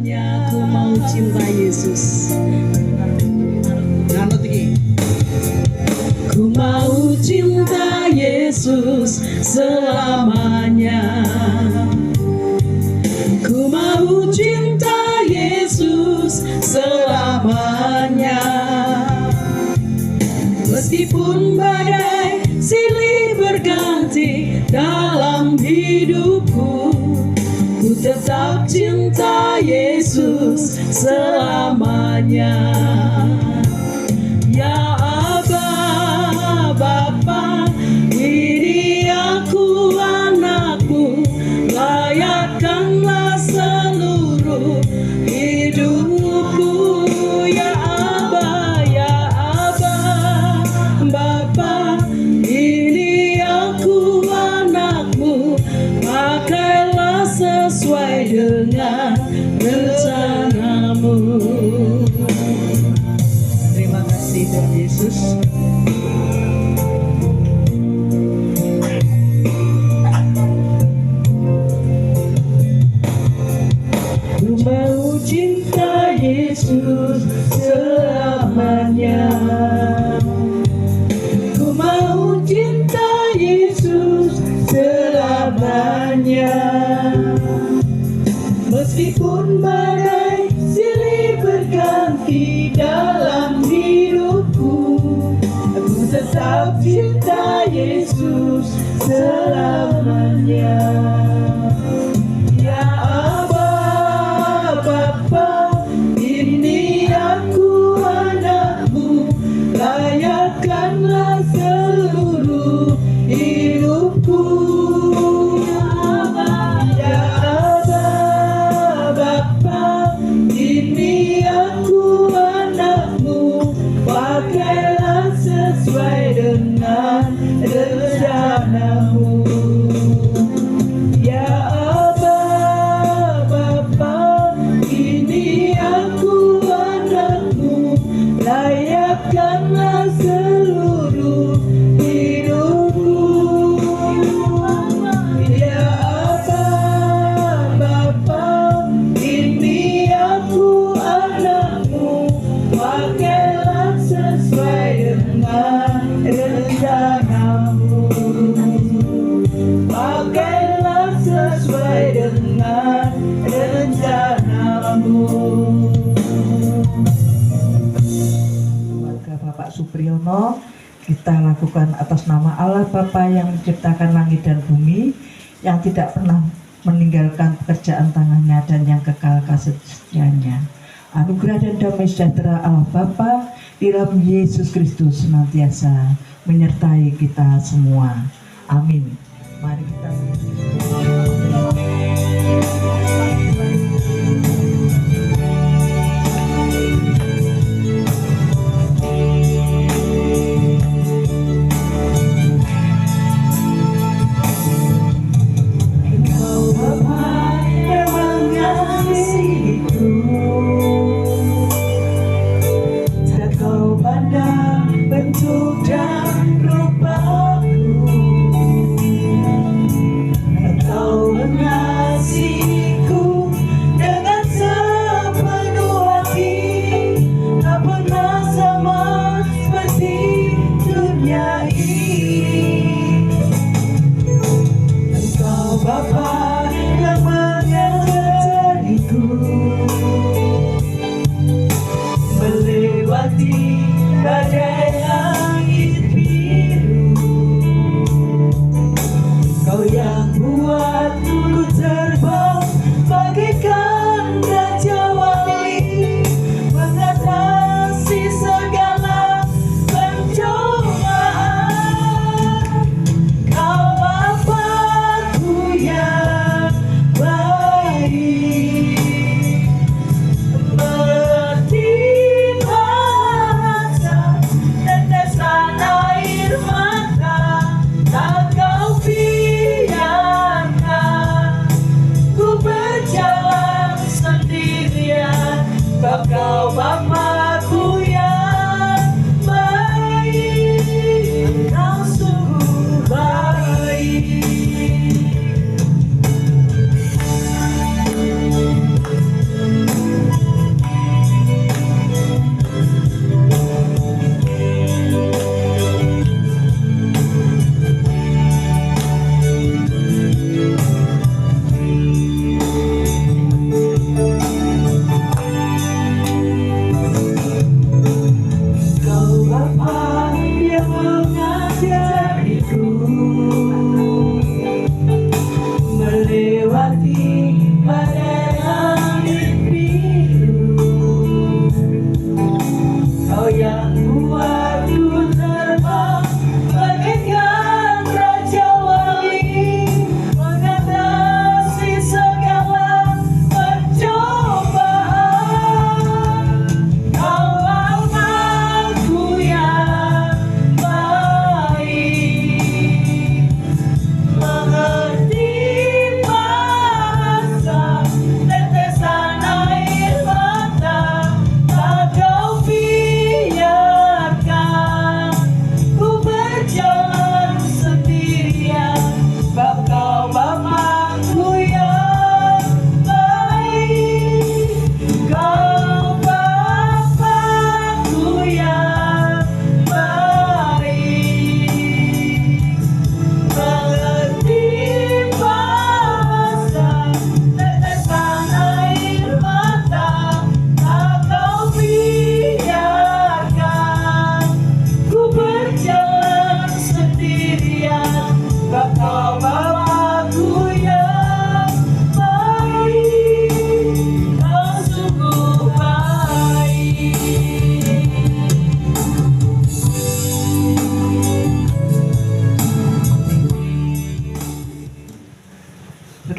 Ku mau cinta Yesus. Ku mau cinta Yesus selamanya. Ku mau cinta Yesus selamanya. Meskipun badai silih berganti dalam hidupku, ku tetap cinta Yesus selamanya. Ya Aba, Bapa, ini aku anakmu, layakkanlah seluruh hidupku. Ya Aba, Bapa, ini aku anakmu, pakailah sesuai dengan rencanamu. Terima kasih Tuhan Yesus. Ku mau cinta Yesus selamanya. Ku mau cinta Yesus selamanya. Meskipun badai silih berganti dalam hidupku, aku tetap cinta Yesus selamanya. Ya Aba, Bapa, ini aku anakmu, layakkanlah seluruh hidupku. Ya Aba, Bapa, ini aku anakmu, pakailah sesuai dengan rencanamu. Ya Aba, Bapa, ini aku anakmu, layakkanlah seluruh hidupku. Ya Aba, Bapa, ini aku anakmu, pakailah sesuai dengan rencanamu. Pakailah sesuai dengan rencanamu. Keluarga Bapak Supriyono kita lakukan atas nama Allah Bapa yang menciptakan langit dan bumi, yang tidak pernah meninggalkan pekerjaan tangannya dan yang kekal kasih setianya. Anugerah dan damai sejahtera Allah Bapa di dalam Yesus Kristus senantiasa menyertai kita semua. Amin. Mari kita bentuk dan rupaku, engkau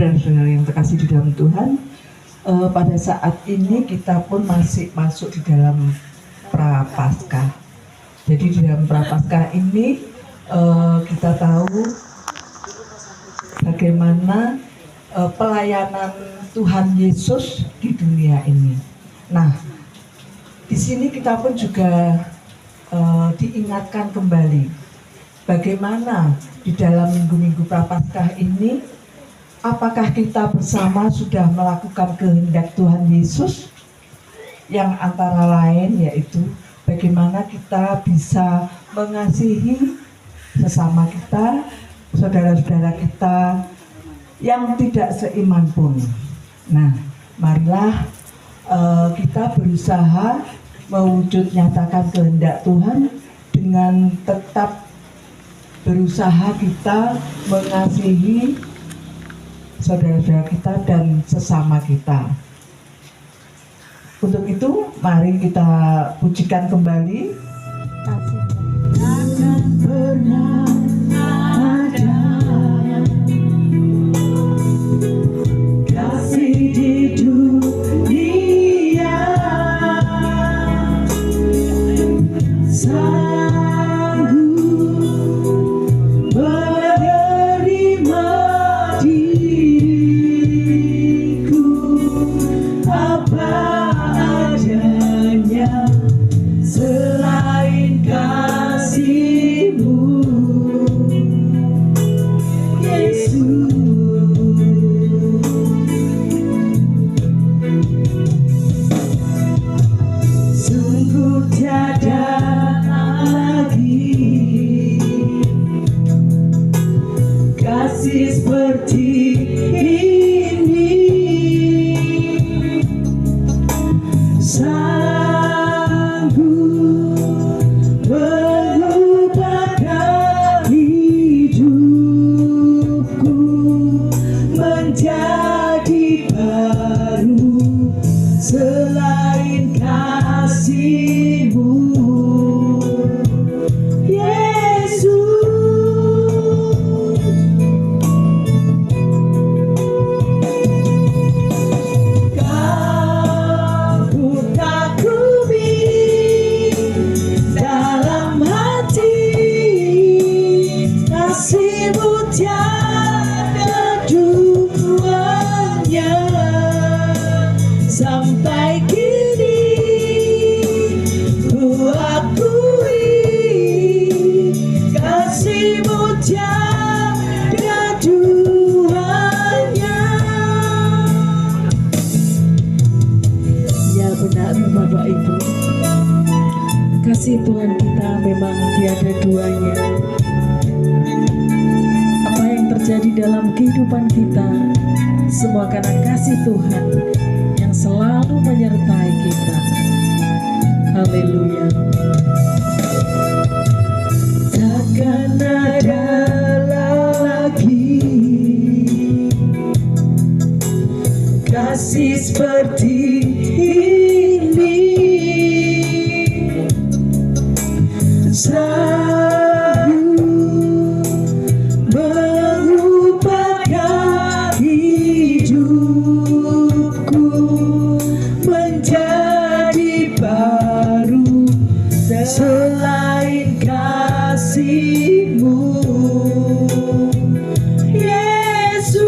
saudara-saudara yang terkasih di dalam Tuhan, pada saat ini kita pun masih masuk di dalam Prapaskah. Jadi di dalam Prapaskah ini kita tahu bagaimana pelayanan Tuhan Yesus di dunia ini. Nah, di sini kita pun juga diingatkan kembali bagaimana di dalam minggu-minggu Prapaskah ini, apakah kita bersama sudah melakukan kehendak Tuhan Yesus yang antara lain yaitu bagaimana kita bisa mengasihi sesama kita, saudara-saudara kita yang tidak seiman pun. Nah, marilah kita berusaha mewujud nyatakan kehendak Tuhan dengan tetap berusaha kita mengasihi saudara-saudara kita dan sesama kita. Untuk itu, mari kita pujikan kembali. Takkan pernah ada kasih di dunia sanggup menerima diriku apa adanya selain kasih-Mu, Yesus. Sungguh tiada lagi kasih seperti ini, sanggup mengubahkan hidupku menjadi baru selain kasih-Mu, Yesus. Kau takumi dalam hati, kasih-Mu tiada duanya. Sampai kini ku akui kasih-Mu tiada duanya. Ya benar Bapak Ibu, kasih Tuhan kita memang tiada duanya. Apa yang terjadi dalam kehidupan kita semua karena kasih Tuhan yang selalu menyertai kita. Haleluya. Takkan ada lagi kasih seperti ini, sanggup mengubahkan hidupku menjadi baru selain kasih-Mu, Yesus.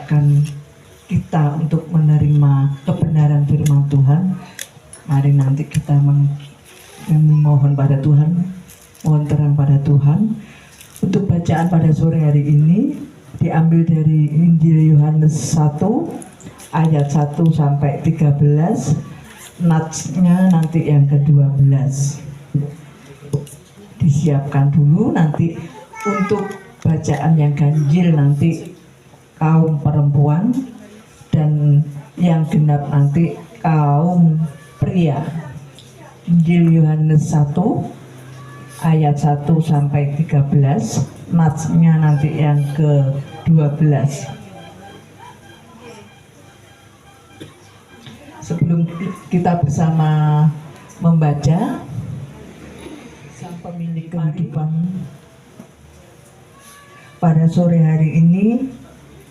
menggerakkan kita untuk menerima kebenaran firman Tuhan. Mari nanti kita memohon pada Tuhan, mohon terang pada Tuhan. Untuk bacaan pada sore hari ini diambil dari Injil Yohanes 1 ayat 1 sampai 13, natsnya nanti yang ke-12. Disiapkan dulu nanti untuk bacaan yang ganjil nanti kaum perempuan dan yang genap nanti kaum pria. Injil Yohanes 1 ayat 1 sampai 13, natsnya nanti yang ke-12. Sebelum kita bersama membaca, sang pemilik kehidupan, pada sore hari ini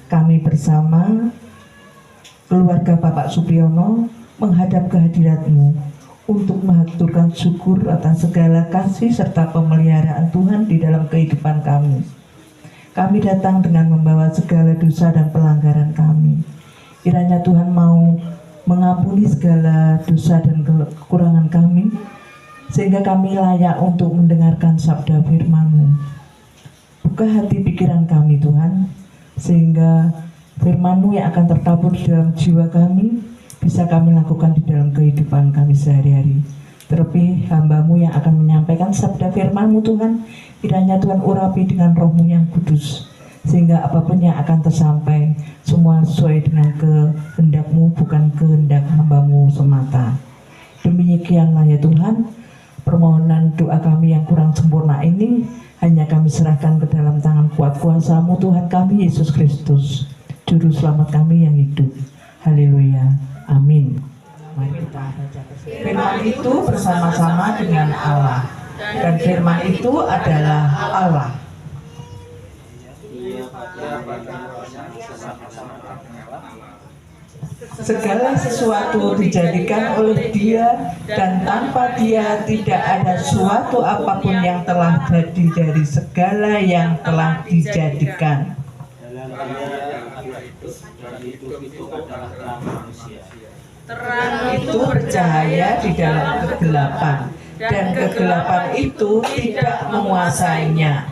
kami bersama keluarga Bapak Supriyono menghadap kehadirat-Mu untuk mengaturkan syukur atas segala kasih serta pemeliharaan Tuhan di dalam kehidupan kami. Kami datang dengan membawa segala dosa dan pelanggaran kami. Kiranya Tuhan mau mengampuni segala dosa dan kekurangan kami, sehingga kami layak untuk mendengarkan sabda firman-Mu. Buka hati pikiran kami Tuhan, sehingga firman-Mu yang akan tertabur di dalam jiwa kami bisa kami lakukan di dalam kehidupan kami sehari-hari. Terlebih hamba-Mu yang akan menyampaikan sabda firman-Mu Tuhan, kiranya Tuhan urapi dengan Roh-Mu yang kudus, sehingga apapun yang akan tersampai semua sesuai dengan kehendak-Mu, bukan kehendak hamba-Mu semata. Demikianlah ya Tuhan, permohonan doa kami yang kurang sempurna ini hanya kami serahkan ke dalam tangan kuat kuasa-Mu Tuhan kami Yesus Kristus, Juru Selamat kami yang hidup. Haleluya. Amin. Mari kita baca firman itu bersama-sama dengan Allah, dan firman itu adalah Allah. Segala sesuatu dijadikan oleh Dia, dan tanpa Dia tidak ada suatu apapun yang telah jadi dari segala yang telah dijadikan. Terang Itu bercahaya di dalam kegelapan, dan kegelapan itu tidak menguasainya.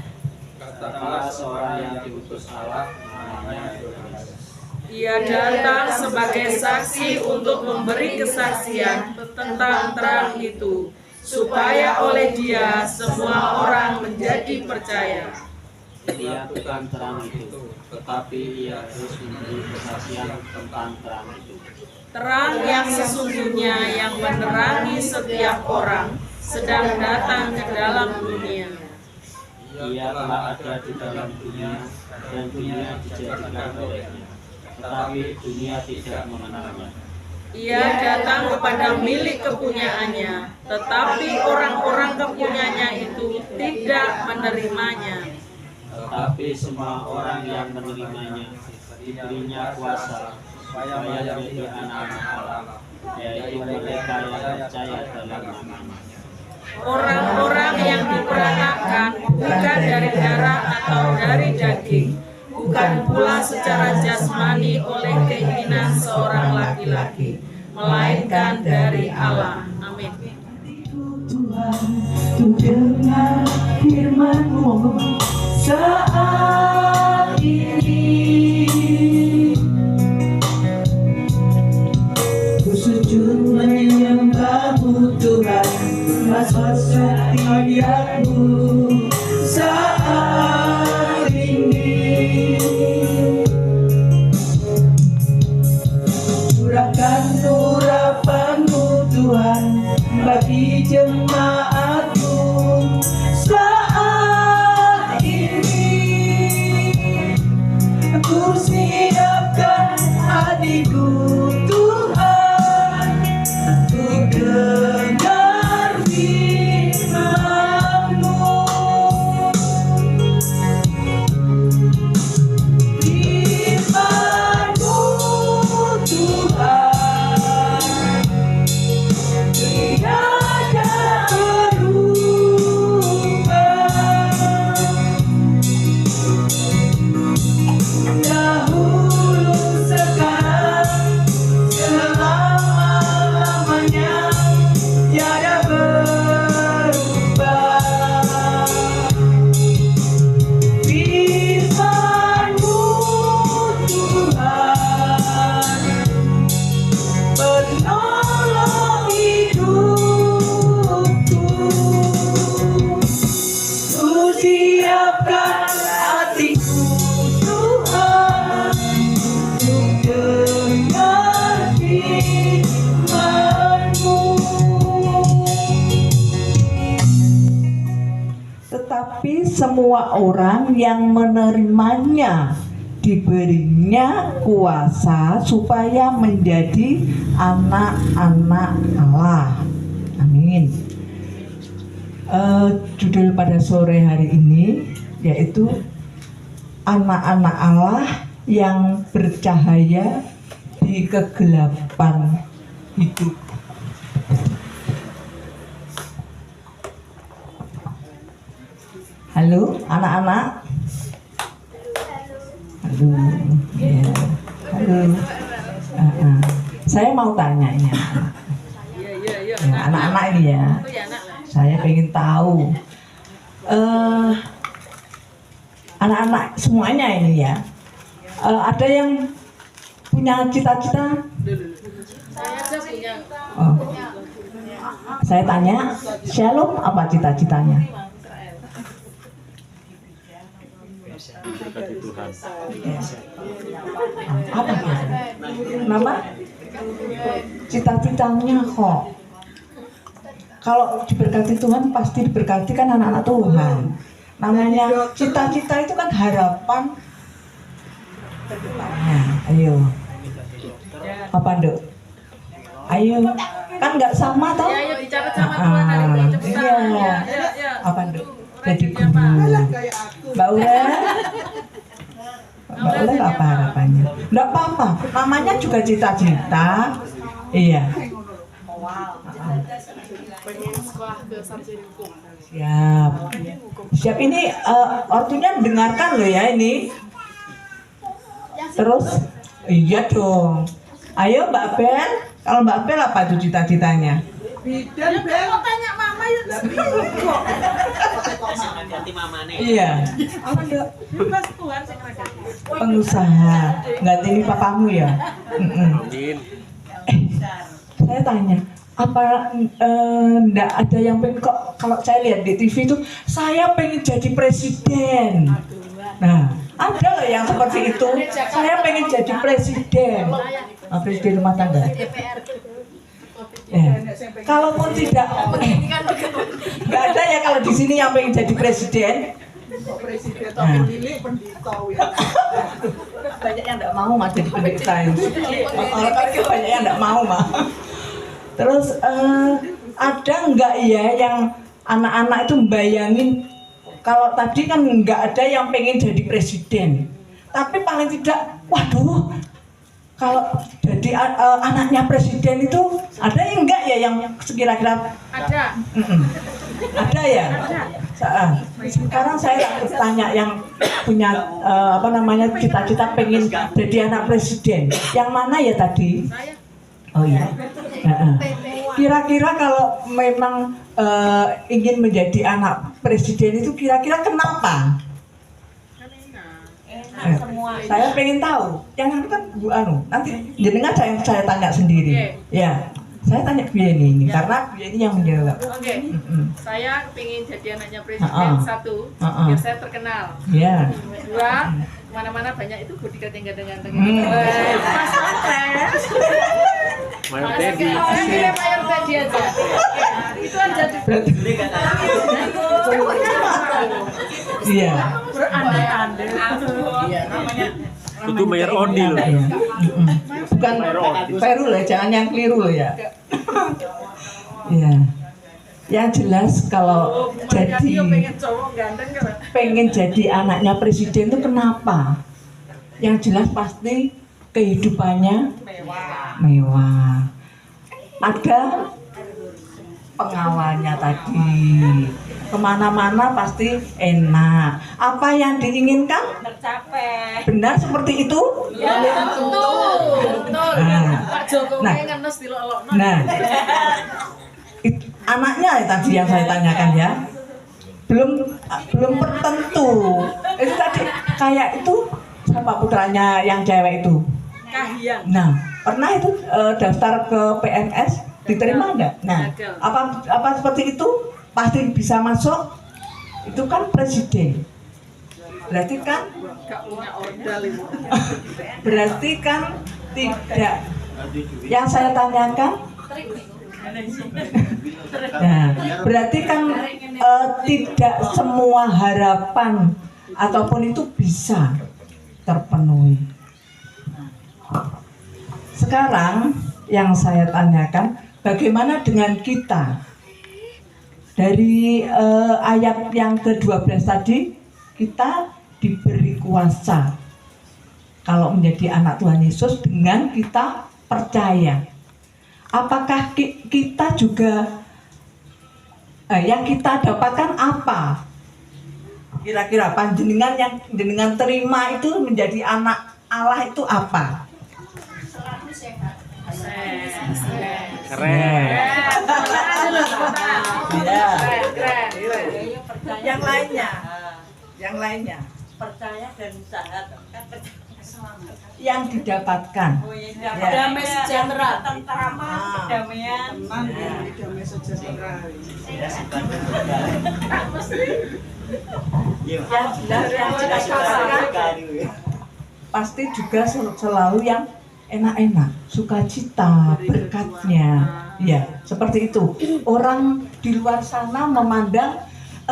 Katakanlah seorang yang diutus Allah, namanya Yohanes. Ia datang sebagai saksi untuk memberi kesaksian tentang terang itu, supaya oleh Dia semua orang menjadi percaya. Dia bukan terang itu, tetapi ia terus memberi kesaksian tentang terang itu. Terang yang sesungguhnya yang menerangi setiap orang sedang datang ke dalam dunia. Ia telah ada di dalam dunia, dan dunia dijadikan olehnya, tetapi dunia tidak mengenalnya. Ia datang kepada milik kepunyaannya, tetapi orang-orang kepunyaannya itu tidak menerimanya. Tetapi semua orang yang menerimanya diberinya kuasa supaya menjadi anak-anak Allah, yaitu mereka yang percaya dalam nama-Nya. Orang-orang yang diperanakan bukan dari darah atau dari daging, bukan pula secara jasmani oleh keinginan seorang laki-laki, melainkan dari Allah. Amin. Tuhan, ku dengar firman-Mu saat ini. Ku sujud menyembah-Mu Tuhan, atas setiap-Mu saat ini. Curahkan urapan-Mu Tuhan bagi jemaat-Mu saat ini. Aku siapkan hatiku Tuhan, untuk dengar firman-Mu. tetapi semua orang yang menerimanya diberinya kuasa supaya menjadi anak-anak Allah. Amin. Judul pada sore hari ini yaitu anak-anak Allah yang bercahaya di kegelapan hidup. Halo anak-anak. Halo, ya. Halo. Saya mau tanya ini anak-anak. Iya. Ya, anak-anak ini ya. Saya pengen tahu. Anak-anak semuanya ini ya. Ada yang punya cita-cita? Saya aja punya. Oh. Saya tanya, Shalom apa cita-citanya? Diberkati Tuhan. Apa ya? Nama? Cita-citanya kok. Kalau diberkati Tuhan pasti diberkati kan anak-anak Tuhan. Namanya cita-cita itu kan harapan ke depannya. Ayo. Apa Nduk? Ayo. Kan nggak sama toh? Ya, bicara sama Tuhan hari ini cepetan. Iya. Ya. Apa Nduk? Jadi guru. Mbak Ulen? Mbak Ulen apa harapannya? Nggak apa-apa, namanya juga cita-cita. Iya. Pengen sekolah ke sarjana hukum. Siap. Siap ini ortunya dengarkan loh ya ini. Terus iya dong. Ayo Mbak Bel, kalau Mbak Bel apa tuh cita-citanya? Bidan bel. Mau tanya mama yuk. Hati-hati mamane. Iya. Apa Dok? Bebas Tuhan sing ngeragati. Pengusaha. Nggak ini papamu ya? Amin. Saya tanya, apa enggak ada yang pengen kok kalau saya lihat di TV itu saya pengen jadi presiden. Nah, ada loh yang seperti itu. Saya pengen jadi presiden. Presiden rumah tangga. Ya. Kalaupun tidak, nggak ada ya kalau di sini yang pengen jadi presiden. Presiden tapi pilih pendeta ya. Banyak yang nggak mau mah jadi pendeta itu. Banyak yang nggak mau mah. Terus ada nggak ya yang anak-anak itu membayangin kalau tadi kan nggak ada yang pengen jadi presiden, tapi paling tidak, waduh, kalau jadi anaknya presiden itu ada yang enggak ya yang sekira-kira? Ada. Ada ya. Sekarang saya tanya yang punya cita-cita pengen jadi anak presiden, yang mana ya tadi? Saya. Oh iya. Kira-kira kalau memang ingin menjadi anak presiden itu kira-kira kenapa? Saya pengen tahu. Yang itu kan Bu Anu. Nanti jenengan saya tanya sendiri. Ya. Saya tanya Bu Yeni ini karena Bu Yeni yang menjawab. Oke. Saya pengen jadi anaknya presiden satu, biar saya terkenal. Ya. Dua, mana-mana banyak itu bodyguard yang ganteng-ganteng. Mas Pampres. Mayor Teddy. Saya pilih Mayor Teddy aja. Itu aja. Iya. Berandai-andai. Iya, namanya. Itu Mayor Odi loh. Iya. Bukan Peru loh, jangan yang keliru loh ya. Iya. Yang jelas kalau jadi pengen cowok ganteng kan? pengen jadi anaknya presiden itu kenapa? Yang jelas pasti kehidupannya mewah. Ada pengawalnya tadi. Kemana-mana pasti enak. Apa yang diinginkan Tercapai. benar seperti itu? Ya, betul. Nah. Pak Jokowi Nah. kan nus dilolokno. Nah, anaknya tadi yang saya tanyakan ya, belum tertentu. Itu tadi kayak itu siapa putranya yang cewek itu? Kahiyang. Nah, pernah itu daftar ke PNS diterima enggak? Nah, apa seperti itu pasti bisa masuk? Itu kan presiden. Berarti kan Gak punya ordal itu. berarti kan tidak. Yang saya tanyakan, nah, berarti kan tidak semua harapan ataupun itu bisa terpenuhi. Sekarang yang saya tanyakan, bagaimana dengan kita? Dari ayat yang ke-12 tadi, kita diberi kuasa kalau menjadi anak Tuhan Yesus dengan kita percaya. Apakah kita juga yang kita dapatkan apa? Kira-kira panjenengan yang jenengan terima itu menjadi anak Allah itu apa? Keren. Ya. Yang lainnya. Percaya dan usaha. Yang didapatkan. Damai sejahtera. Kedamaian. Tenang, damai sejahtera. Yang jelas yang didapatkan pasti juga selalu yang enak-enak, sukacita, berkatnya, ya seperti itu. Orang di luar sana memandang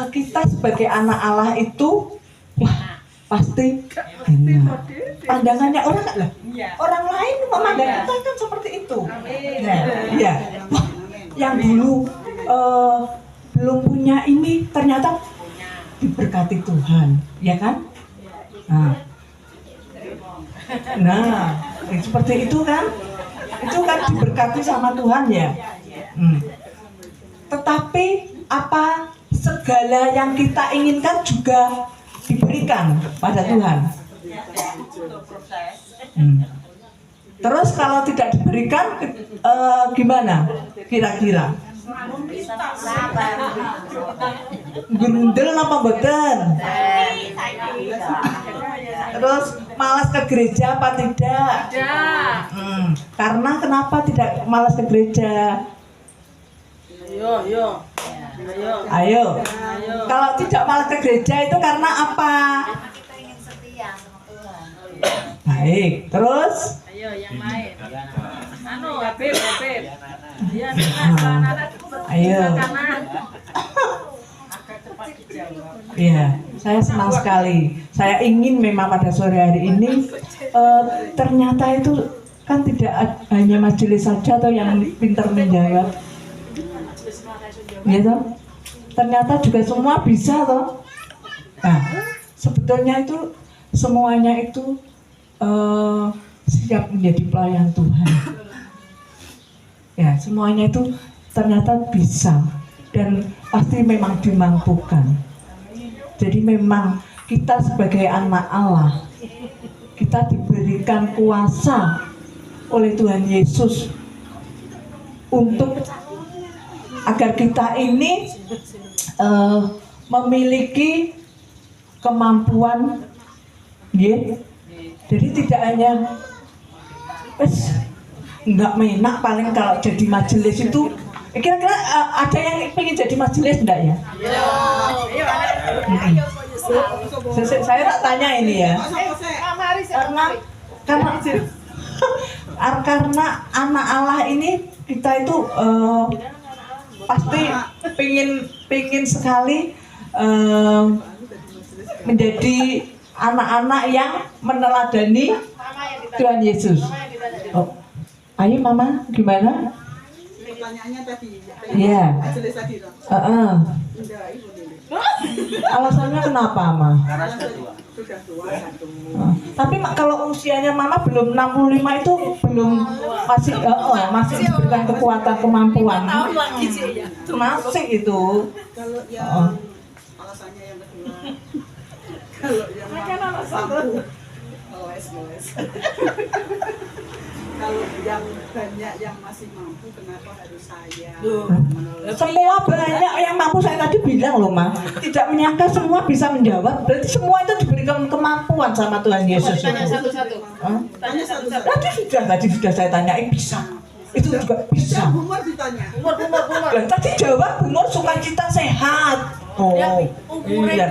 kita sebagai anak Allah itu, wah pasti enak. Pandangannya orang lah, orang lain memandang kita kan seperti itu. Nah, ya, wah, yang dulu belum punya ini ternyata diberkati Tuhan, ya kan? Nah, seperti itu kan diberkati sama Tuhan ya. Tetapi apa segala yang kita inginkan juga diberikan pada Tuhan. Terus kalau tidak diberikan gimana kira-kira? Gerundel apa mboten? Terus malas ke gereja apa tidak? Karena kenapa tidak malas ke gereja? Ayo. Kalau tidak malas ke gereja itu karena apa? Kita ingin setia sama Tuhan. Baik. Terus? Ayo yang lain. Habib. Ayo. Iya, saya senang sekali. Saya ingin memang pada sore hari ini ternyata itu kan tidak hanya majelis saja atau yang pintar menjawab. Ya toh? Ternyata juga semua bisa toh. Nah, sebetulnya itu semuanya itu siap menjadi pelayan Tuhan. Ya, semuanya itu ternyata bisa dan pasti memang dimampukan. Jadi memang kita sebagai anak Allah, kita diberikan kuasa oleh Tuhan Yesus untuk agar kita ini memiliki kemampuan, ya. Jadi tidak hanya nggak menak paling kalau jadi majelis itu. Kira-kira ada yang ingin jadi majelis enggak ya? Saya tak tanya ini ya. Karena anak Allah ini kita itu pasti pingin sekali menjadi anak-anak yang meneladani Tuhan Yesus. Oh. Ayo Mama, gimana? Pertanyaannya tadi. Iya. Majelis tadi toh. Enggak, Ibu Lili. Alasannya kenapa, Ma? Sudah tua satu. Tapi kalau usianya Mama belum 65 itu belum masih diberikan kekuatan kemampuan. Masih itu. Kalau yang alasannya yang kedua. Kalau yang mampu. Les. Kalau yang banyak yang masih mampu, kenapa harus saya? Semua banyak yang mampu, saya tadi bilang loh Ma. Tidak menyangka semua bisa menjawab. Berarti semua itu diberikan kemampuan sama Tuhan Yesus. Tanya satu-satu. Tadi sudah saya tanyain bisa. Itu juga bisa. Umur ditanya. Umur. Tadi jawab umur sukacita sehat. Oh, iya.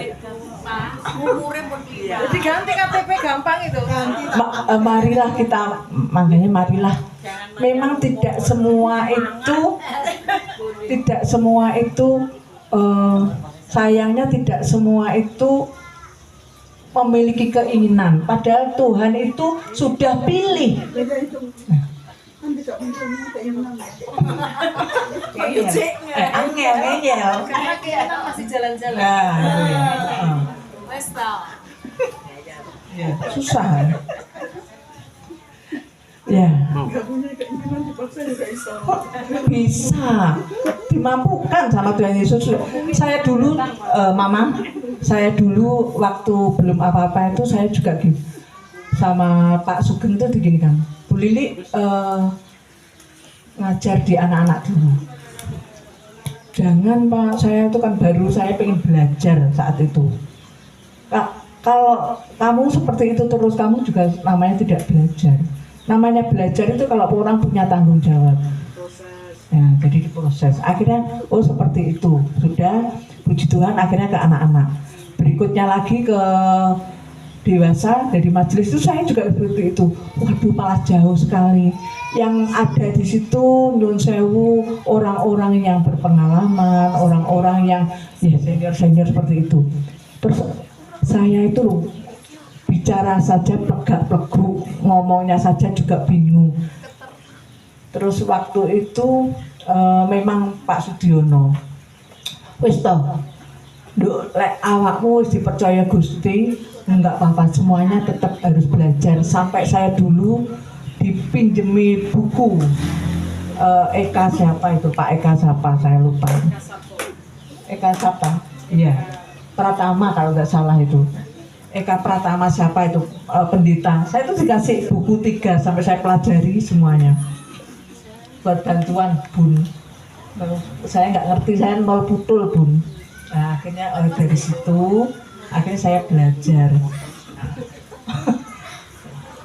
Jadi ganti KTP gampang itu. Marilah kita, makanya marilah. Memang tidak semua itu sayangnya tidak semua itu memiliki keinginan, padahal Tuhan itu sudah pilih. Beda itu. Kan tidak mempunyai keinginan. Angel. Karena kita masih jalan-jalan. Nah, itu ya. Wes tau. Ya, susah. Ya, Nggak punya keinginan dipaksa juga bisa. bisa dimampukan sama Tuhan Yesus. Saya dulu, Mama, saya dulu waktu belum apa-apa itu saya juga gitu sama Pak Sugeng tuh diginikan. Bu Lili ngajar di anak-anak dulu. Jangan Pak, saya itu kan baru, saya pengen belajar saat itu. Kalau kamu seperti itu terus, kamu juga namanya tidak belajar. Namanya belajar itu kalau orang punya tanggung jawab. Ya, jadi diproses. Akhirnya, oh seperti itu. Sudah, puji Tuhan, akhirnya ke anak-anak. Berikutnya lagi ke dewasa, dari majelis itu saya juga seperti itu. Waduh, malah jauh sekali. Yang ada di situ, nyun sewu, orang-orang yang berpengalaman, orang-orang yang ya senior-senior seperti itu. Terus saya itu loh, bicara saja plegak-plegu, ngomongnya saja juga bingung. Terus waktu itu memang Pak Sudiono, wis toh, nduk lek awakmu wis dipercaya Gusti, enggak apa-apa, semuanya tetap harus belajar. Sampai saya dulu dipinjemi buku Eka siapa itu, Pak Eka siapa, saya lupa. Eka siapa? Iya, Pratama kalau nggak salah itu. Eka Pratama siapa itu, pendeta. Saya itu dikasih buku 3 sampai saya pelajari semuanya buat bantuan Bun. Saya nggak ngerti, saya nol putul Bun. Nah, akhirnya dari situ akhirnya saya belajar.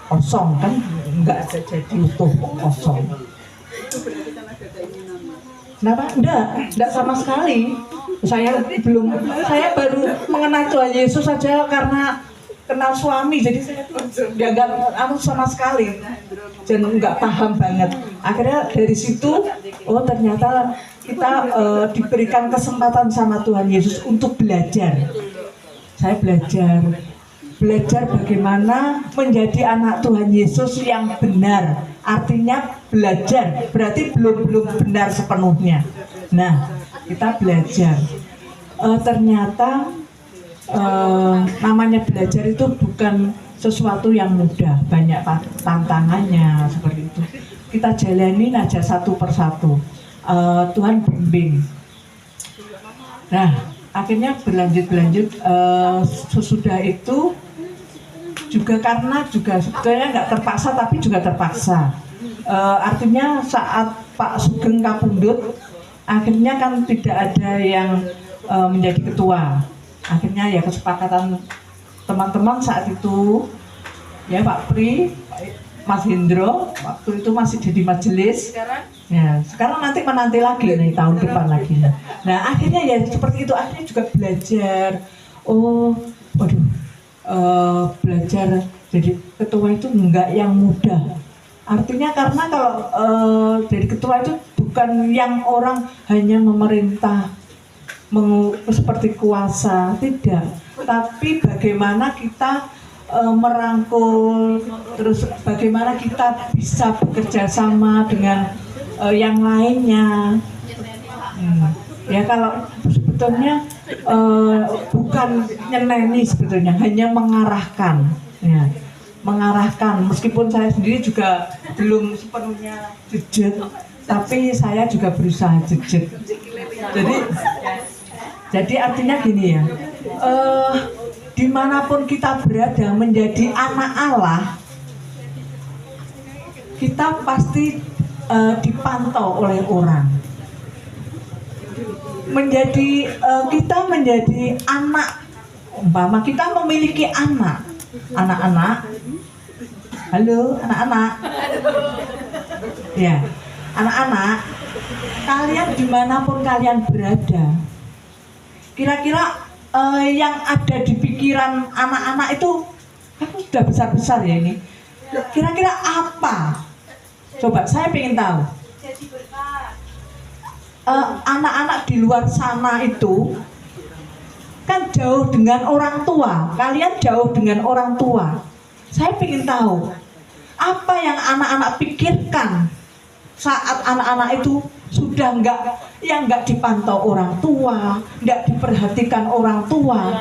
Kosong kan, nggak ada jadi utuh, kosong. Itu berarti kan ada keinginan. Kenapa? Enggak sama sekali. Saya baru mengenal Tuhan Yesus saja karena kenal suami, jadi saya nggak sama sekali, dan nggak paham banget. Akhirnya dari situ, oh ternyata kita diberikan kesempatan sama Tuhan Yesus untuk belajar. Saya belajar bagaimana menjadi anak Tuhan Yesus yang benar. Artinya belajar, berarti belum benar sepenuhnya. Nah, kita belajar. Ternyata namanya belajar itu bukan sesuatu yang mudah, banyak tantangannya seperti itu. Kita jalanin aja satu persatu. Tuhan bimbing. Nah, akhirnya berlanjut. Sesudah itu juga karena sebetulnya nggak terpaksa, tapi juga terpaksa. Artinya saat Pak Sugeng kapundhut, akhirnya kan tidak ada yang menjadi ketua. Akhirnya ya kesepakatan teman-teman saat itu, ya Pak Pri, Mas Hendro, waktu itu masih jadi majelis. Ya, sekarang menanti lagi nih, tahun depan lagi. Nah akhirnya ya seperti itu, akhirnya juga belajar. Oh, waduh, belajar jadi ketua itu enggak yang mudah. Artinya karena kalau jadi ketua itu bukan yang orang hanya memerintah seperti kuasa, tidak. Tapi bagaimana kita merangkul, terus bagaimana kita bisa bekerja sama dengan yang lainnya. Ya kalau sebetulnya bukan nyeneni, sebetulnya hanya mengarahkan. Ya. Mengarahkan, meskipun saya sendiri juga belum sepenuhnya jejak, tapi saya juga berusaha jejak. Jadi artinya gini ya, dimanapun kita berada menjadi anak Allah, kita pasti dipantau oleh orang. Kita menjadi anak, umpama kita memiliki anak-anak. Halo, anak-anak. Ya, anak-anak, kalian dimanapun kalian berada, kira-kira yang ada di pikiran anak-anak itu, kan sudah besar-besar ya ini. Kira-kira apa? Coba, saya pengen tahu. Anak-anak di luar sana itu jauh dengan orang tua, kalian jauh dengan orang tua. Saya ingin tahu apa yang anak-anak pikirkan saat anak-anak itu sudah nggak dipantau orang tua, nggak diperhatikan orang tua.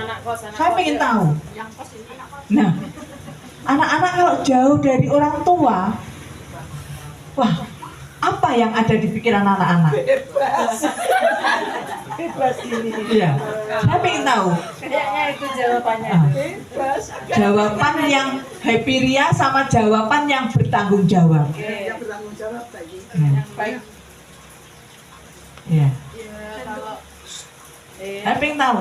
Saya ingin tahu. Nah, anak-anak kalau jauh dari orang tua, wah, apa yang ada di pikiran anak-anak? Bebas ini. Iya, saya ingin tahu. Kayaknya itu jawabannya. Bebas. Jawaban yang happy ria sama jawaban yang bertanggung jawab. Yang bertanggung jawab tadi. Baik. Iya. Kalau Saya ingin tahu.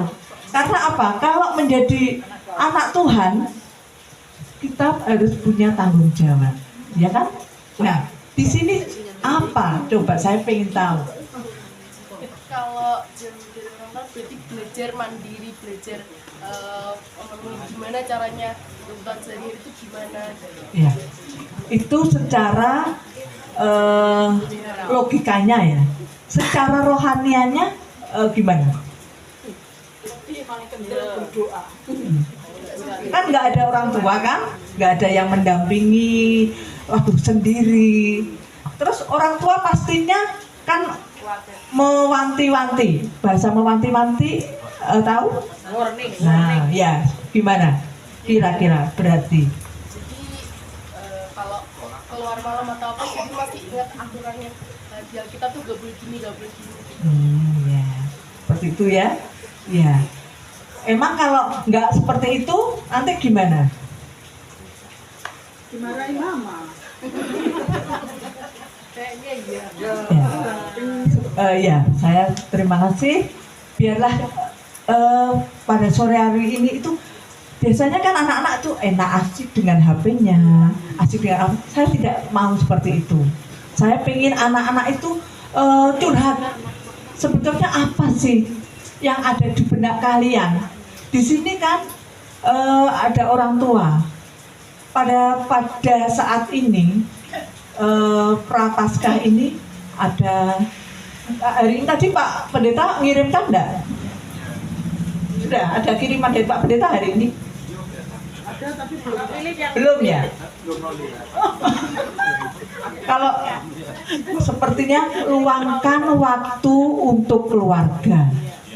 Karena apa? Kalau menjadi anak Tuhan, kita harus punya tanggung jawab, ya kan? Nah, di sini apa? Coba saya ingin tahu. Kalau dari orang tua berarti belajar mandiri, belajar gimana caranya kehidupan sehari-hari itu gimana. Ya, itu secara logikanya ya. Secara rohaniannya gimana? Berdoa. Kan nggak ada orang tua kan, nggak ada yang mendampingi, waktu sendiri. Terus orang tua pastinya kan mewanti-wanti. Bahasa mewanti-wanti tahu? Warning. Nah, ya gimana? Kira-kira berarti. Jadi kalau keluar malam atau apa jadi masih ingat aturannya. Biar kita tuh gak boleh gini, gak boleh gini. Ya, seperti itu ya. Ya. Emang kalau nggak seperti itu, nanti gimana? Dimarahin mama. Kayaknya iya. Ya, saya terima kasih. Biarlah pada sore hari ini itu biasanya kan anak-anak tuh enak asik dengan HP-nya, asik dengan apa. Saya tidak mau seperti itu. Saya pengen anak-anak itu curhat. Sebetulnya apa sih yang ada di benak kalian? Di sini kan ada orang tua. Pada saat ini Prapaskah ini ada hari ini tadi Pak Pendeta mengirimkan enggak? Sudah ada kiriman dari Pak Pendeta hari ini? Ada tapi belum. Belum ya? Kalau sepertinya luangkan waktu untuk keluarga.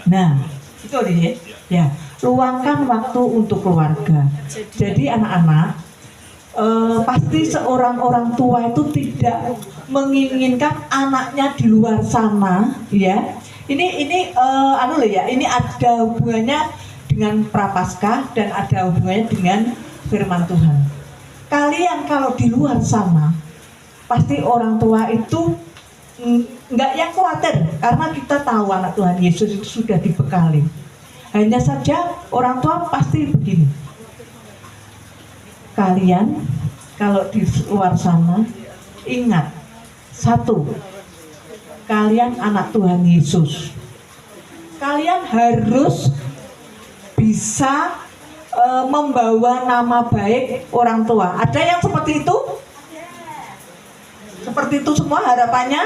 Nah, itu dia. Ya, luangkan waktu untuk keluarga. Jadi anak-anak pasti seorang orang tua itu tidak menginginkan anaknya di luar sana, ya. Ini ini ada hubungannya dengan Prapaskah dan ada hubungannya dengan firman Tuhan. Kalian kalau di luar sana, pasti orang tua itu nggak yang khawatir karena kita tahu anak Tuhan Yesus itu sudah dibekali. Hanya saja orang tua pasti begini. Kalian kalau di luar sana ingat satu, kalian anak Tuhan Yesus. Kalian harus bisa membawa nama baik orang tua. Ada yang seperti itu? Seperti itu semua harapannya?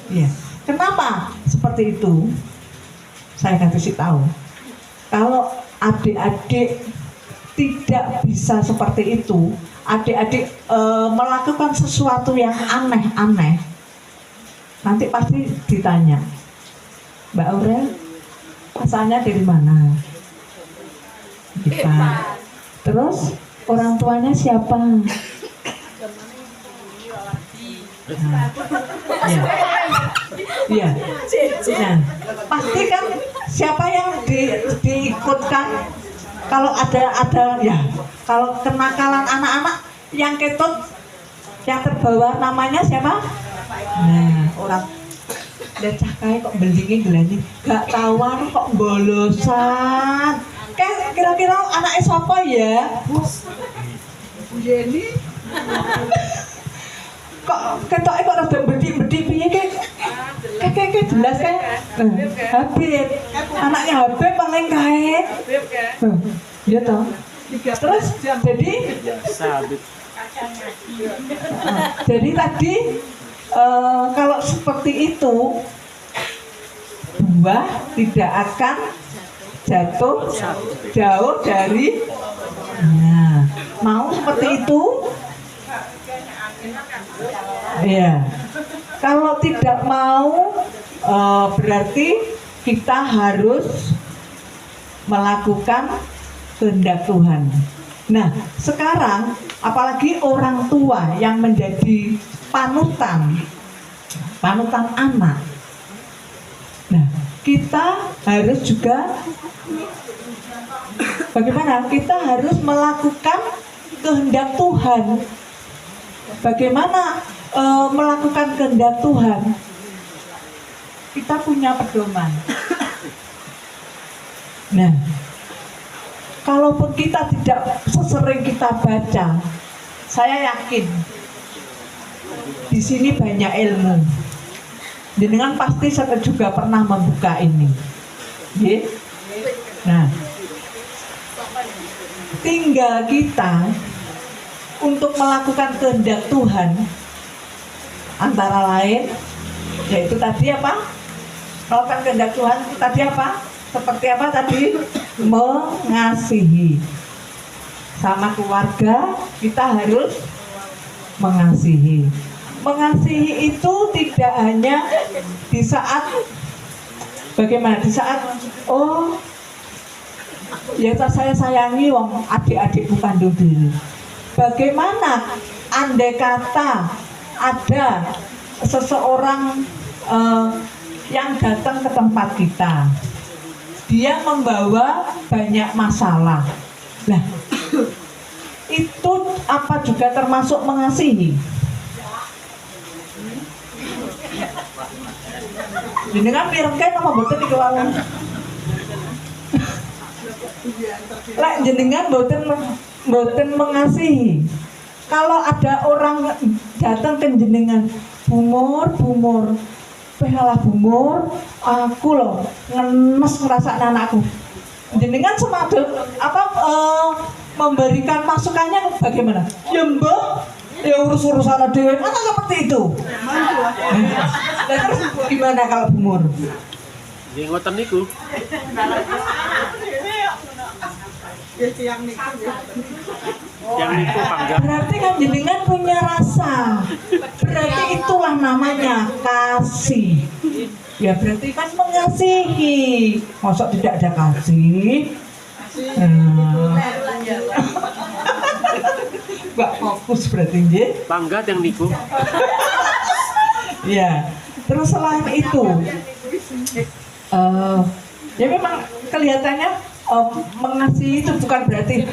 Ya. Kenapa seperti itu? Saya akan kasih tahu. Kalau adik-adik tidak bisa seperti itu, adik-adik melakukan sesuatu yang aneh-aneh, nanti pasti ditanya, Mbak Aurel, asalnya dari mana? Kita. Terus orang tuanya siapa? Nah, ya. Nah, pasti kan siapa yang diikutkan kalau ada ya, kalau kenakalan anak-anak yang ketut yang terbawa namanya siapa? Nah, orang decah kae kok belingi gelani gak tawar kok bolosan. Kayak kira-kira anaknya siapa ya? Bu Yeni. Kok ketoknya kok rada bedik-bedik piye kayak jelas kayak Habib. Anaknya Habib paling kae. Iya toh. Terus jadi tadi kalau seperti itu buah tidak akan jatuh jauh dari. Nah, mau seperti itu? Ya. Kalau tidak mau, berarti kita harus melakukan kehendak Tuhan. Nah, sekarang apalagi orang tua yang menjadi panutan anak. Nah, kita harus juga bagaimana? Kita harus melakukan kehendak Tuhan. Bagaimana melakukan kehendak Tuhan? Kita punya pedoman. Nah, kalaupun kita tidak sesering kita baca, saya yakin di sini banyak ilmu. Jenengan pasti juga pernah membuka ini. Nah, tinggal kita untuk melakukan kehendak Tuhan, antara lain yaitu tadi apa? Melakukan kehendak Tuhan itu tadi apa? Seperti apa tadi? Mengasihi. Sama keluarga kita harus mengasihi. Mengasihi itu tidak hanya di saat bagaimana? Di saat ya saya sayangi wong adik-adikku kandung diri. Bagaimana andai kata ada seseorang yang datang ke tempat kita, dia membawa banyak masalah. Nah, itu apa juga termasuk mengasihi? Jenengan pirengke apa mboten iki wawon? Lek jenengan mboten mengasihi. Kalau ada orang datang ke jenengan, bumur, pehalah bumur, aku loh ngenes ngerasa anakku. Jenengan semadut memberikan masukannya bagaimana? Ya mbah, ya urus-urusan dewe, kan seperti itu. Nah, terus gimana kalau bumur? Nggih ngoten niku. Yang niku pangga. Berarti kan jenengan punya rasa. Berarti itulah namanya kasih. Ya berarti kan mengasihi. Masa tidak ada kasih? Gak fokus berarti nggih. Panggat yang niku. Ya. Terus selain itu, ya memang kelihatannya mengasihi itu bukan berarti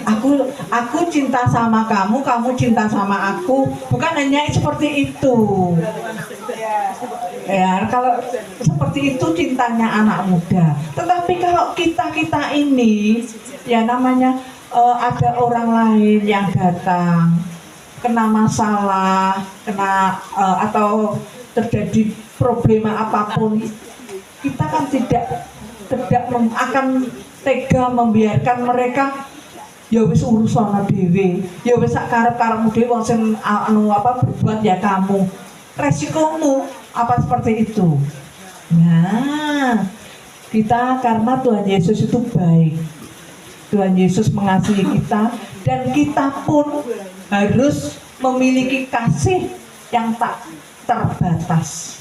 aku cinta sama kamu, kamu cinta sama aku, bukan hanya seperti itu. Ya, kalau seperti itu cintanya anak muda. Tetapi kalau kita ini, ya namanya ada orang lain yang datang, kena masalah, atau terjadi problema apapun, kita kan tidak akan tega membiarkan mereka ya wis urusan dhewe, ya wis sak karep-karepmu dhewe wong sing berbuat ya kamu. Resikomu apa seperti itu. Nah, kita karena Tuhan Yesus itu baik. Tuhan Yesus mengasihi kita dan kita pun harus memiliki kasih yang tak terbatas.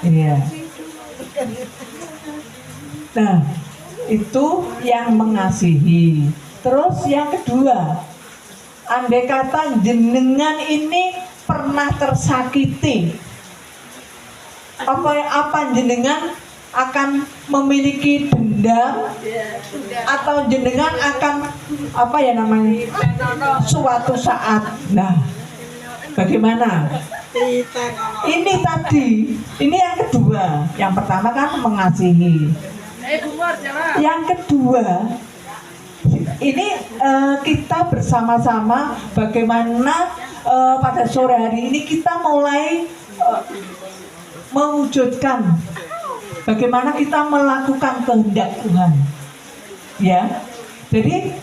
Iya. Nah, itu yang mengasihi. Terus yang kedua, andai kata jenengan ini pernah tersakiti, apa jenengan akan memiliki dendam atau jenengan akan suatu saat. Nah, bagaimana? Ini tadi, ini yang kedua. Yang pertama kan mengasihi. Yang kedua, ini kita bersama-sama bagaimana pada sore hari ini kita mulai mewujudkan bagaimana kita melakukan kehendak Tuhan. Ya, jadi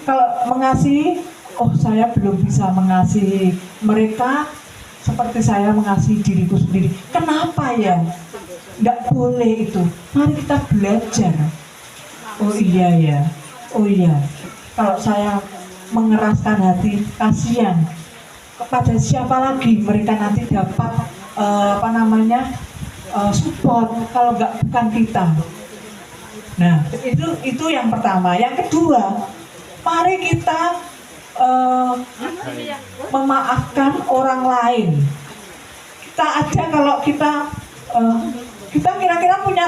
kalau mengasihi, saya belum bisa mengasihi mereka seperti saya mengasihi diriku sendiri. Kenapa ya? Nggak boleh itu. Mari kita belajar. Oh iya ya, oh iya. Kalau saya mengeraskan hati, kasihan. Kepada siapa lagi mereka nanti dapat support kalau bukan kita. Nah, itu yang pertama. Yang kedua, mari kita memaafkan orang lain. Kita aja kalau kita kira-kira punya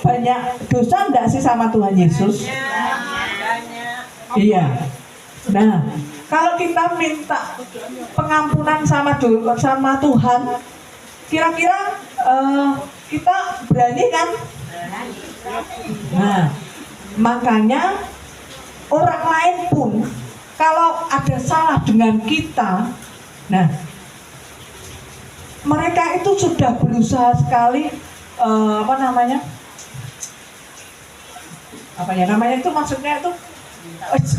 banyak dosa enggak sih sama Tuhan Yesus? Iya. Nah, kalau kita minta pengampunan sama Tuhan, kira-kira kita berani kan? Nah, makanya orang lain pun kalau ada salah dengan kita, nah mereka itu sudah berusaha sekali maksudnya itu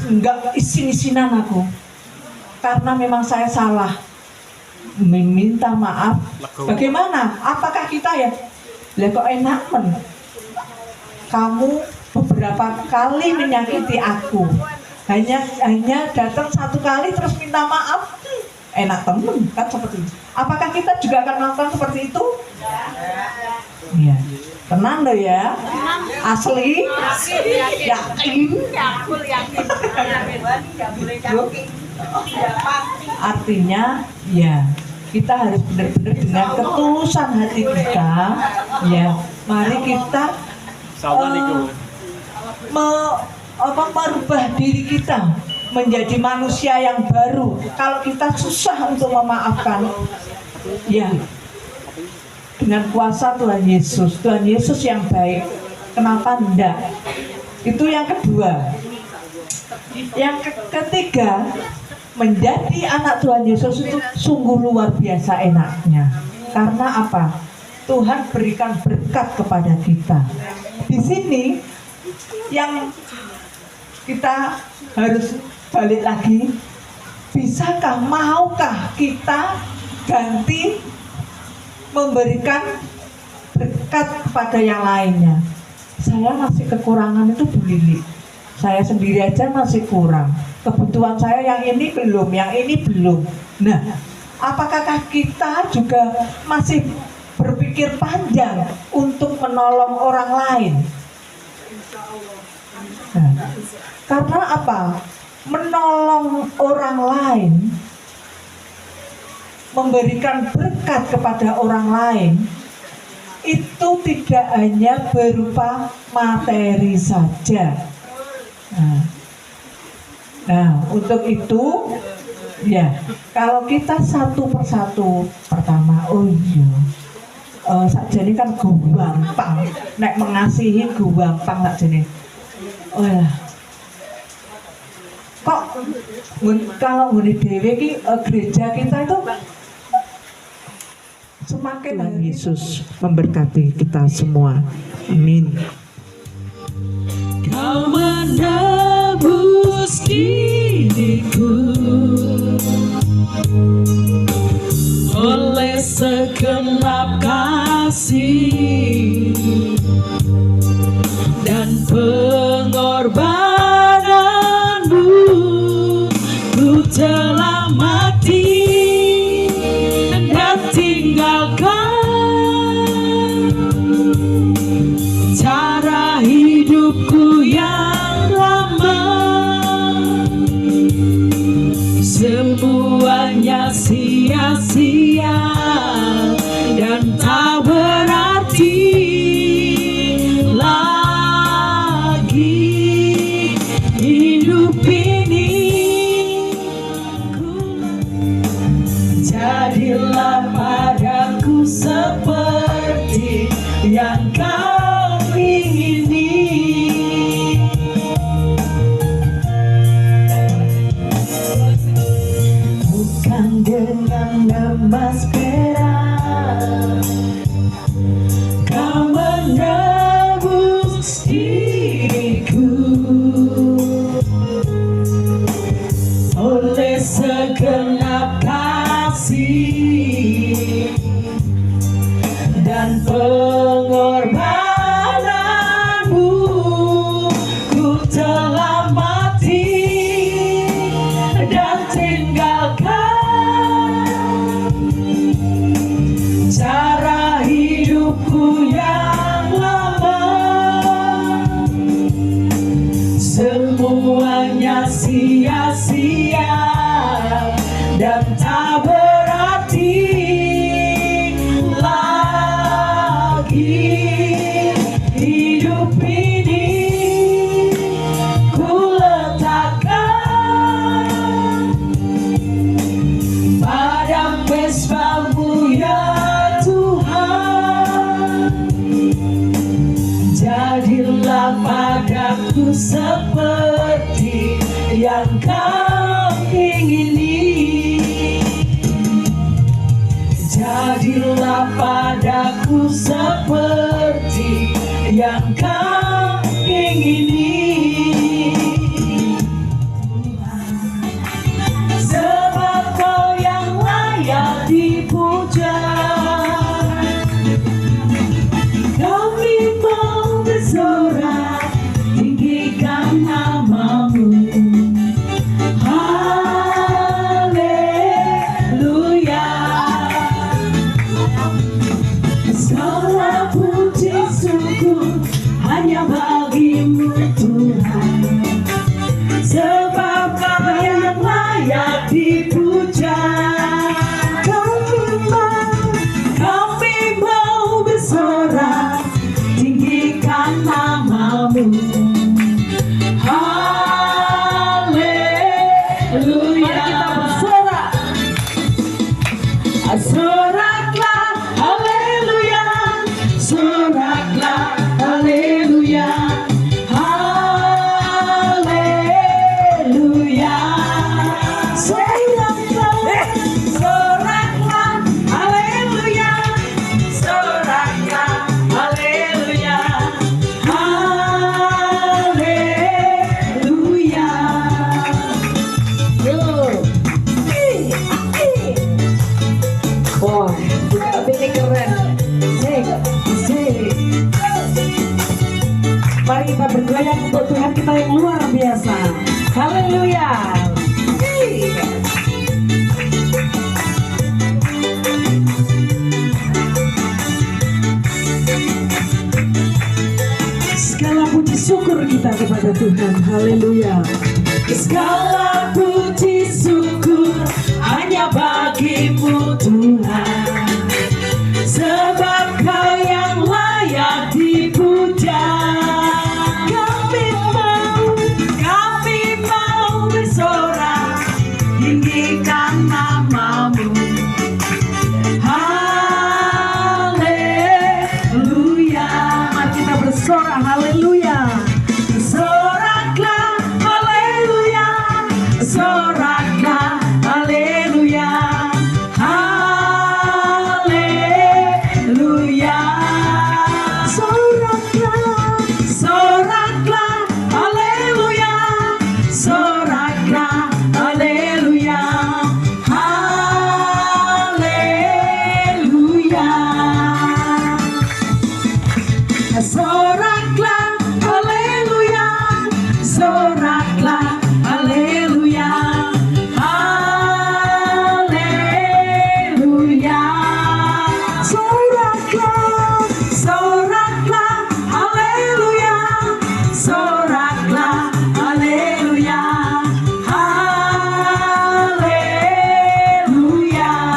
enggak isin-isinan aku karena memang saya salah meminta maaf. Bagaimana? Apakah kita ya kok enak kamu beberapa kali menyakiti aku, hanya datang satu kali terus minta maaf, enak temen kan seperti itu. Apakah kita juga akan melakukan seperti itu? Iya. Tenang loh ya. Asli. Yakin. Artinya ya kita harus benar-benar dengan ketulusan hati kita, ya mari kita merubah diri kita menjadi manusia yang baru. Kalau kita susah untuk memaafkan, ya dengan kuasa Tuhan Yesus yang baik, kenapa enggak? Itu yang kedua. Yang ketiga, menjadi anak Tuhan Yesus itu sungguh luar biasa enaknya. Karena apa? Tuhan berikan berkat kepada kita. Di sini yang kita harus balik lagi, maukah kita ganti memberikan berkat kepada yang lainnya? Saya masih kekurangan itu Bu Lili. Saya sendiri aja masih kurang. Kebutuhan saya yang ini belum, yang ini belum. Nah, apakah kita juga masih berpikir panjang untuk menolong orang lain? Nah, karena apa? Menolong orang lain, memberikan berkat kepada orang lain, itu tidak hanya berupa materi saja. Nah, untuk itu ya, kalau kita satu persatu, pertama, sakjane kan gampang, nek mengasihi gampang sakjane. Kok kalau ngene dhewe iki gereja kita itu semakin Tuhan Yesus memberkati kita semua. Amin. Kau menebus diriku oleh segenap kasih dan pengorbananmu, ku telah mati dan tinggalkan cara hidupku yang lama. Semuanya sia-sia dan tak berarti lagi hidup ini. Jadilah padaku seperti yang kau ingini. Bukan dengan padaku seperti yang kau ingini. Jadilah padaku seperti yang kau ingini. Sebab kau yang layak dipuja. Kami mau bersorak, tinggikan namamu. Haleluya. Segala puji syukur hanya bagimu Tuhan. Sebab kau yang layak dipuja. Kami mau bersorak, tinggikan namamu. Haleluya. Mari kita bersorak. Soraklah, haleluya. Soraklah, haleluya. Haleluya. Soraklah, soraklah, haleluya. Soraklah, haleluya. Haleluya. Wah, tapi ini keren. Asik. Mari kita bergoyang untuk Tuhan kita yang luar biasa. Haleluya. Segala puji syukur kita kepada Tuhan. Haleluya. Segala puji syukur hanya bagimu Tuhan. Sebab kau yang layak dipuja. Kami mau bersorak, tinggikan namamu. Haleluya. Mari kita bersorak. Haleluya. Soraklah, haleluya. Soraklah, haleluya. Haleluya. Soraklah, soraklah, haleluya. Soraklah, haleluya. Haleluya. Soraklah, haleluya. Soraklah, haleluya. Haleluya. Soraklah, soraklah, haleluya. Soraklah, haleluya. Haleluya.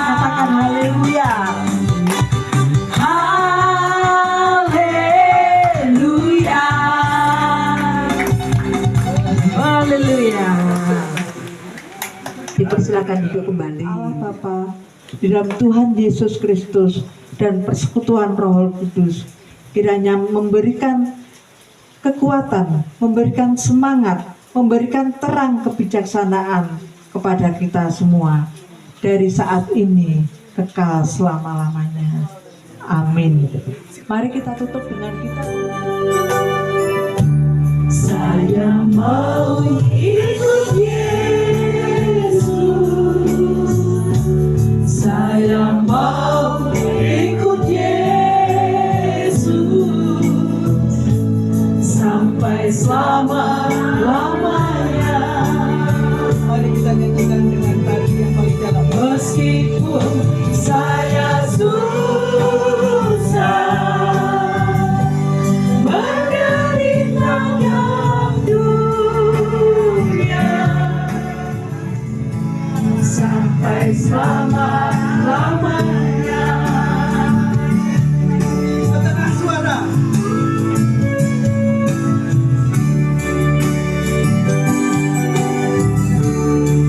Katakan haleluya. Haleluya. Haleluya. Dipersilakan duduk kembali. Allah Bapa, Di dalam Tuhan Yesus Kristus dan persekutuan Roh Kudus kiranya memberikan kekuatan, memberikan semangat, memberikan terang kebijaksanaan kepada kita semua dari saat ini kekal selama-lamanya. Amin. Mari kita tutup dengan kita. Saya mau ikut Yesus. Saya mau ikut Yesus sampai selama-lamanya. mari kita nyanyikan dengan tadi yang paling dalam. Meskipun saya susah menderita dalam dunia sampai selama-lamanya. Setengah suara.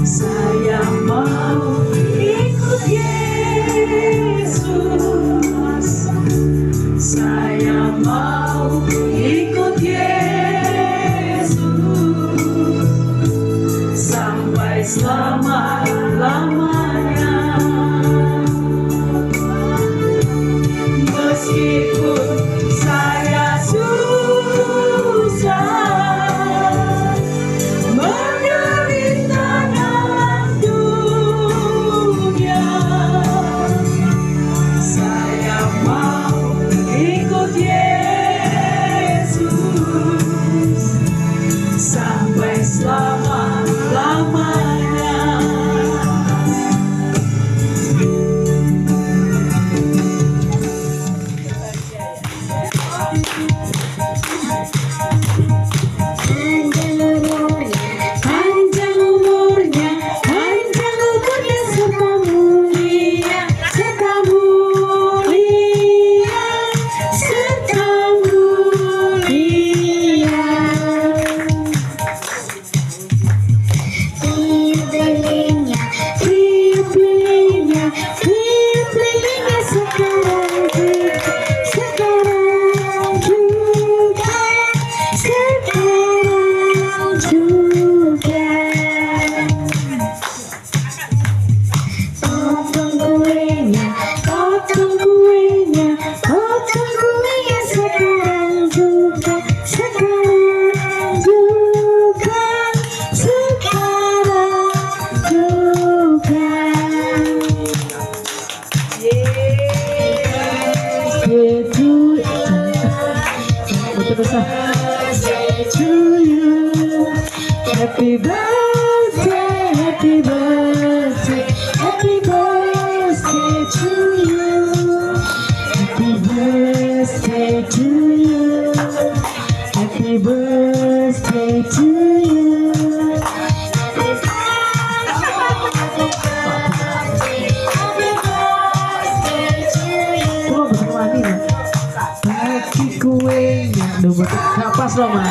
Saya mau ikut Yesus. to you. Happy birthday, happy birthday, happy birthday to you. Happy birthday to you. Happy birthday to you. Kok betul mati ya? Bagi kuenya, aduh betul nggak pas loh Mak.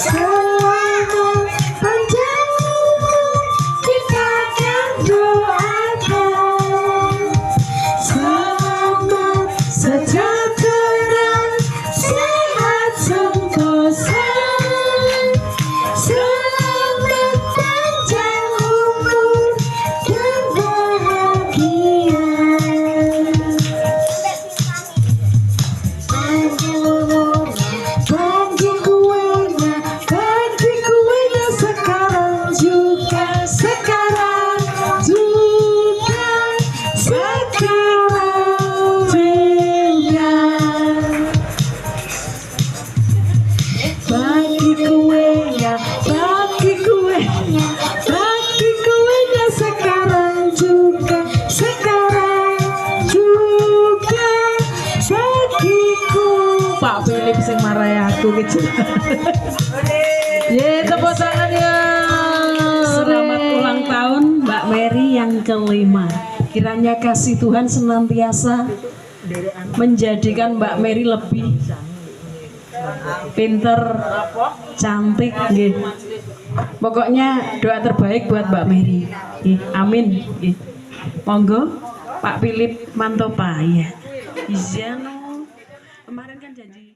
Selamat panjang umur kita akan doakan. Selamat sejahtera, sehat sentosa. Selamat panjang umur dan bahagia. Bagi kuenya sekarang juga, sekarang juga, sekarang juga. Bagi kuenya, bagi kuenya, bagi kuenya sekarang juga, sekarang juga bagiku. Pak Philip sing marahi aku kecil. Ye, tepuk tangan ya. Selamat ulang tahun Mbak Mary yang kelima. Kiranya kasih Tuhan senantiasa menjadikan Mbak Mary lebih pinter, cantik, nggih. Pokoknya doa terbaik buat Mbak Mary. Nggih, amin. Nggih. Monggo Pak Philip Mantopa ya. Izano kemarin kan janji